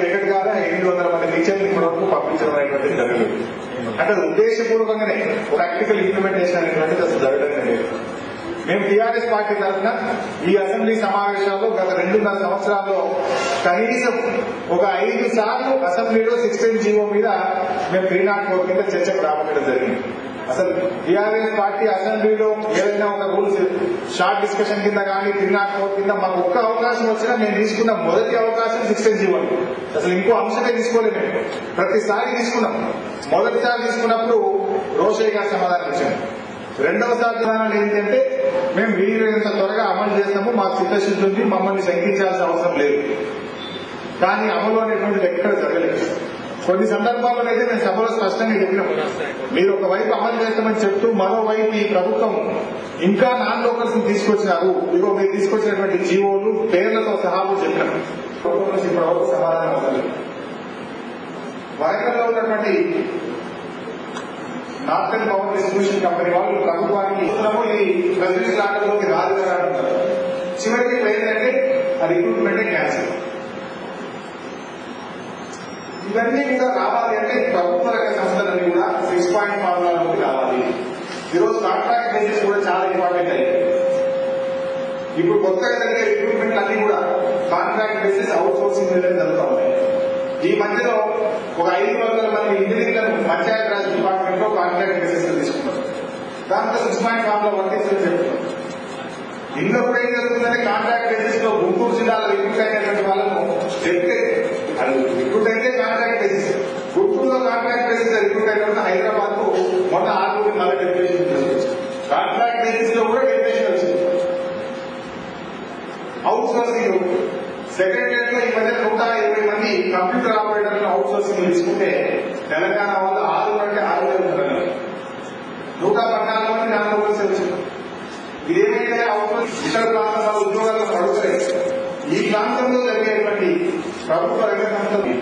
Record కాదా 800 మంది టీచర్లు ఇప్పటివరకు పంపించడం అనేటువంటిది జరగలేదు. అంటే ఉద్దేశపూర్వకంగానే ప్రాక్టికల్ ఇంప్లిమెంటేషన్ అనేటువంటిది అసలు జరగడం లేదు. మేము టీఆర్ఎస్ పార్టీ తరఫున ఈ అసెంబ్లీ సమావేశాల్లో గత 2.5 సంవత్సరాల్లో కనీసం ఒక 5 సార్లు అసెంబ్లీలో 16 జీవో మీద మేము 304 కింద చర్చకు రావడం జరిగింది. అసలు టీఆర్ఎస్ పార్టీ అసెంబ్లీలో ఏదైనా ఒక రూల్స్ షార్ట్ డిస్కషన్ కింద కానీ 304 కింద మాకు ఒక్క అవకాశం వచ్చినా మేము తీసుకున్న మొదటి అవకాశం 16 జీవో. అసలు ఇంకో అంశమే తీసుకోలేదు. మేము ప్రతిసారి తీసుకున్నాం. మొదటిసారి తీసుకున్నప్పుడు రోషయ్య గారు సమాధానం ఇచ్చారు. రెండవసారి విధానాలు ఏంటంటే మేము వీలైనంత త్వరగా అమలు చేస్తాము, మాకు చిత్తశుద్ధి ఉంది, మమ్మల్ని శంకించాల్సిన అవసరం లేదు. కానీ అమలు అనేటువంటిది ఎక్కడ జరగలేదు. కొన్ని సందర్భాల్లోనైతే మేము సభలో స్పష్టంగా చెప్పినాం, మీరు ఒకవైపు అమలు చేస్తామని చెప్తూ మరోవైపు ఈ ప్రభుత్వం ఇంకా నాన్ లోకల్స్ తీసుకొచ్చినారు, ఇగో మీరు తీసుకొచ్చినటువంటి జీవోలు పేర్లతో సహా చెప్పినాం. ప్రభుత్వం నుంచి ప్రభుత్వ సమాధానం అవుతుంది. వరంగల్లో ఉన్నటువంటి నార్థన్ పవర్ డిస్ట్రిబ్యూషన్ కంపెనీ వాళ్ళు ప్రభుత్వానికి ఇది ప్రెసిడెన్షియల్ ఆర్డర్లోకి రాదు కదా అంటారు. చివరికి ఏంటంటే ఆ రిక్రూట్మెంటే క్యాన్సిల్. ఇవన్నీ కూడా రావాలి అంటే ప్రభుత్వ రంగ సంస్థలన్నీ కూడా 6 పాయింట్ ఫార్ములాలోకి రావాలి. ఈరోజు కాంట్రాక్ట్ బేసిస్ కూడా చాలా ఇంపార్టెంట్ అయింది. ఇప్పుడు కొత్తగా జరిగే రిక్రూట్మెంట్ అన్ని కూడా కాంట్రాక్ట్ బేసిస్ అవుట్ సోర్సింగ్ మీద జరుగుతూ ఉన్నాయి. ఈ మధ్యలో ఒక 500 మంది ఇంజనీర్లను పంచాయతీరాజ్ డిపార్ట్మెంట్ లో కాంట్రాక్ట్ బేసిస్ లో తీసుకున్నారు. దాంతో 6 పాయింట్ ఫార్ములా వర్తించని చెప్తున్నారు. ఇంకొకటి ఏం జరుగుతుందంటే కాంట్రాక్ట్ బేసిస్ లో గుంటూరు జిల్లాలో రిక్రూట్ అయినటువంటి వాళ్ళను చెప్తే అది రిక్రూట్ అయితే కాంట్రాక్ట్ బేసిస్, గుంటూరులో కాంట్రాక్ట్ బేసిస్ రిక్రూట్ అయిన హైదరాబాద్ కు మొన్న 6 మళ్ళీ డెప్యుటేషన్ వచ్చింది. కాంట్రాక్ట్ బేసిస్ లో కూడా డెప్యుటేషన్ వచ్చింది. అవుట్ సోర్సింగ్ సెక్రటరియట్ లో ఈ మధ్య 120 మంది కంప్యూటర్ ఆపరేటర్లు అవుట్ సోర్సింగ్ తీసుకుంటే తెలంగాణ వాళ్ళు 6 కంటే 6 ఉన్నారు. 114 మంది నాన్ లోకల్స్ వచ్చింది. ఇదేమైతే అవుట్ సోర్సింగ్ ఇతర ప్రాంతాల ఉద్యోగాలను అడుగుతాయి. ఈ ప్రాంతంలో జరిగేటువంటి ప్రభుత్వ రంగ సంస్థలు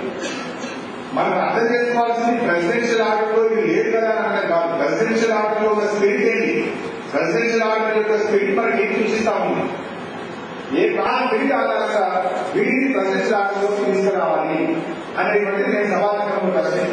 మనం అర్థం చేసుకోవాల్సింది ప్రెసిడెన్షియల్ ఆర్డర్ లో ఇది లేదు కదా అంటే కాదు. ప్రెసిడెన్షియల్ ఆర్డర్ లో ఉన్న స్పిరిట్ ఏంటి, ప్రెసిడెన్షియల్ ఆర్డర్ యొక్క స్పిరిట్ మనకి ఏం సూచిస్తా ఉంది, ఏ స్పిరిట్ ఆధారంగా వీటిని ప్రెసిడెన్షియల్ ఆర్డర్ లో తీసుకురావాలి అనేటువంటిది నేను సమాధానం ప్రశ్నిస్తే